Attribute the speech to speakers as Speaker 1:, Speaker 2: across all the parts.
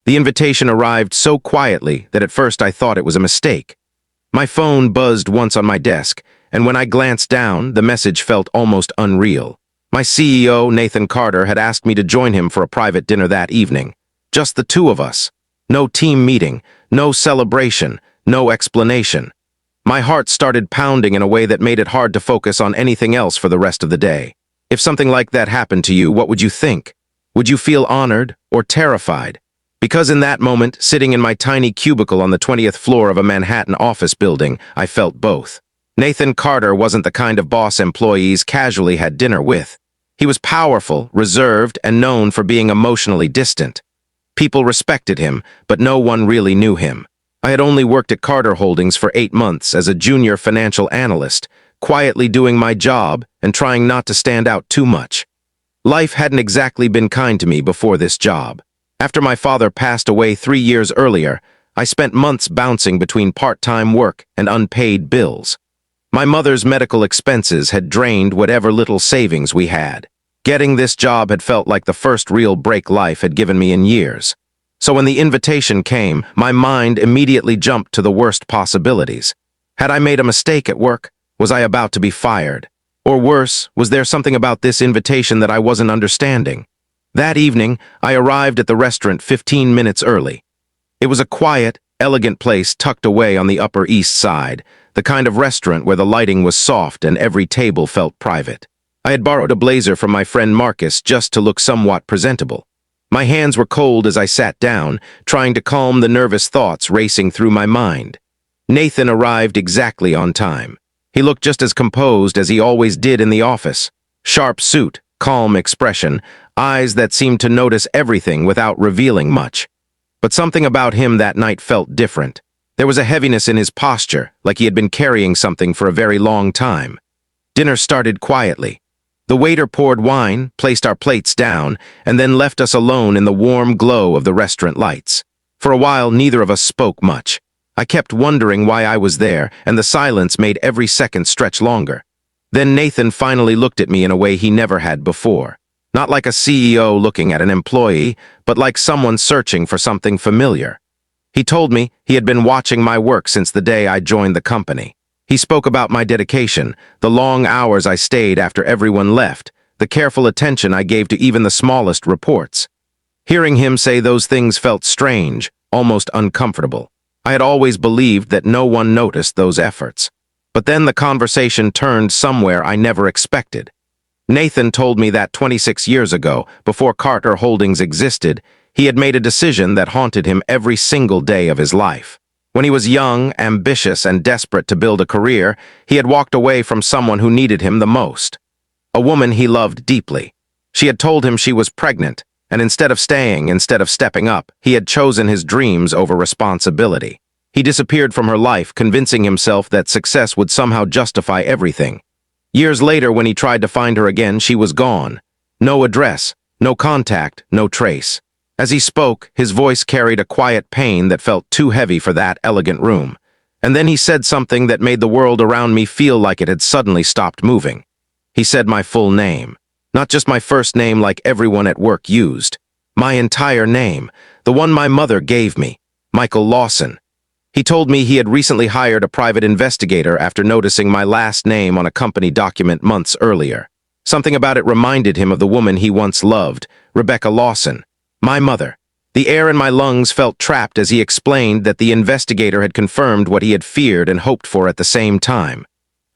Speaker 1: The invitation arrived so quietly that at first I thought it was a mistake. My phone buzzed once on my desk, and when I glanced down, the message felt almost unreal. My CEO, Nathan Carter, had asked me to join him for a private dinner that evening. Just the two of us. No team meeting, no celebration, no explanation. My heart started pounding in a way that made it hard to focus on anything else for the rest of the day. If something like that happened to you, what would you think? Would you feel honored or terrified? Because in that moment, sitting in my tiny cubicle on the 20th floor of a Manhattan office building, I felt both. Nathan Carter wasn't the kind of boss employees casually had dinner with. He was powerful, reserved, and known for being emotionally distant. People respected him, but no one really knew him. I had only worked at Carter Holdings for 8 months as a junior financial analyst, quietly doing my job and trying not to stand out too much. Life hadn't exactly been kind to me before this job. After my father passed away 3 years earlier, I spent months bouncing between part-time work and unpaid bills. My mother's medical expenses had drained whatever little savings we had. Getting this job had felt like the first real break life had given me in years. So when the invitation came, my mind immediately jumped to the worst possibilities. Had I made a mistake at work? Was I about to be fired? Or worse, was there something about this invitation that I wasn't understanding? That evening, I arrived at the restaurant 15 minutes early. It was a quiet, elegant place tucked away on the Upper East Side, the kind of restaurant where the lighting was soft and every table felt private. I had borrowed a blazer from my friend Marcus just to look somewhat presentable. My hands were cold as I sat down, trying to calm the nervous thoughts racing through my mind. Nathan arrived exactly on time. He looked just as composed as he always did in the office. Sharp suit, calm expression, eyes that seemed to notice everything without revealing much. But something about him that night felt different. There was a heaviness in his posture, like he had been carrying something for a very long time. Dinner started quietly. The waiter poured wine, placed our plates down, and then left us alone in the warm glow of the restaurant lights. For a while, neither of us spoke much. I kept wondering why I was there, and the silence made every second stretch longer. Then Nathan finally looked at me in a way he never had before. Not like a CEO looking at an employee, but like someone searching for something familiar. He told me he had been watching my work since the day I joined the company. He spoke about my dedication, the long hours I stayed after everyone left, the careful attention I gave to even the smallest reports. Hearing him say those things felt strange, almost uncomfortable. I had always believed that no one noticed those efforts. But then the conversation turned somewhere I never expected. Nathan told me that 26 years ago, before Carter Holdings existed, he had made a decision that haunted him every single day of his life. When he was young, ambitious, and desperate to build a career, he had walked away from someone who needed him the most. A woman he loved deeply. She had told him she was pregnant, and instead of stepping up, he had chosen his dreams over responsibility. He disappeared from her life, convincing himself that success would somehow justify everything. Years later, when he tried to find her again, she was gone. No address, no contact, no trace. As he spoke, his voice carried a quiet pain that felt too heavy for that elegant room. And then he said something that made the world around me feel like it had suddenly stopped moving. He said my full name. Not just my first name like everyone at work used. My entire name, the one my mother gave me, Michael Lawson. He told me he had recently hired a private investigator after noticing my last name on a company document months earlier. Something about it reminded him of the woman he once loved, Rebecca Lawson. My mother. The air in my lungs felt trapped as he explained that the investigator had confirmed what he had feared and hoped for at the same time.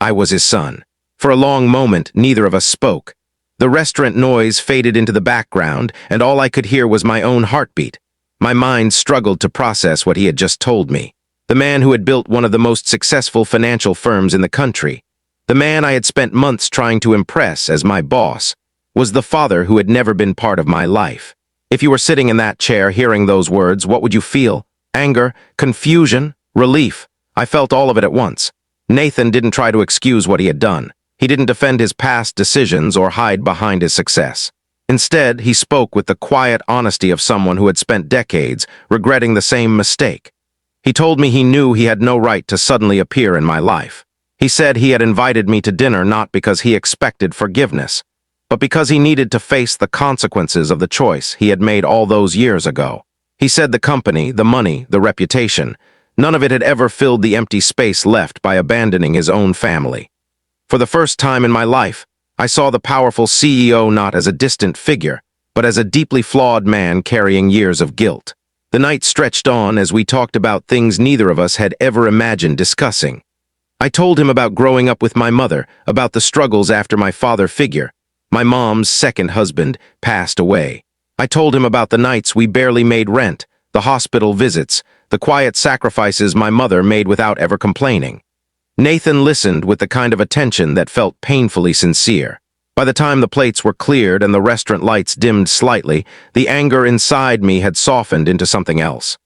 Speaker 1: I was his son. For a long moment, neither of us spoke. The restaurant noise faded into the background, and all I could hear was my own heartbeat. My mind struggled to process what he had just told me. The man who had built one of the most successful financial firms in the country. The man I had spent months trying to impress as my boss. Was the father who had never been part of my life. If you were sitting in that chair hearing those words, what would you feel? Anger, confusion, relief. I felt all of it at once. Nathan didn't try to excuse what he had done. He didn't defend his past decisions or hide behind his success. Instead, he spoke with the quiet honesty of someone who had spent decades regretting the same mistake. He told me he knew he had no right to suddenly appear in my life. He said he had invited me to dinner not because he expected forgiveness, but because he needed to face the consequences of the choice he had made all those years ago. He said the company, the money, the reputation, none of it had ever filled the empty space left by abandoning his own family. For the first time in my life, I saw the powerful CEO not as a distant figure, but as a deeply flawed man carrying years of guilt. The night stretched on as we talked about things neither of us had ever imagined discussing. I told him about growing up with my mother, about the struggles after my father figure. My mom's second husband passed away. I told him about the nights we barely made rent, the hospital visits, the quiet sacrifices my mother made without ever complaining. Nathan listened with the kind of attention that felt painfully sincere. By the time the plates were cleared and the restaurant lights dimmed slightly, the anger inside me had softened into something else.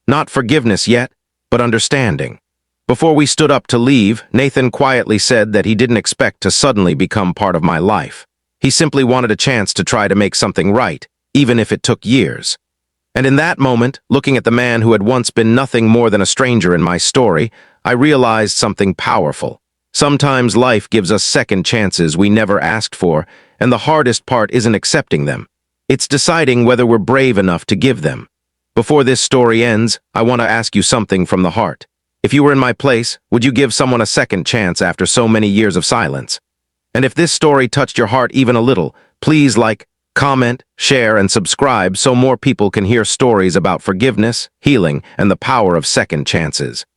Speaker 1: Not forgiveness yet, but understanding. Before we stood up to leave, Nathan quietly said that he didn't expect to suddenly become part of my life. He simply wanted a chance to try to make something right, even if it took years. And in that moment, looking at the man who had once been nothing more than a stranger in my story, I realized something powerful. Sometimes life gives us second chances we never asked for, and the hardest part isn't accepting them. It's deciding whether we're brave enough to give them. Before this story ends, I want to ask you something from the heart. If you were in my place, would you give someone a second chance after so many years of silence? And if this story touched your heart even a little, please like, comment, share, and subscribe so more people can hear stories about forgiveness, healing, and the power of second chances.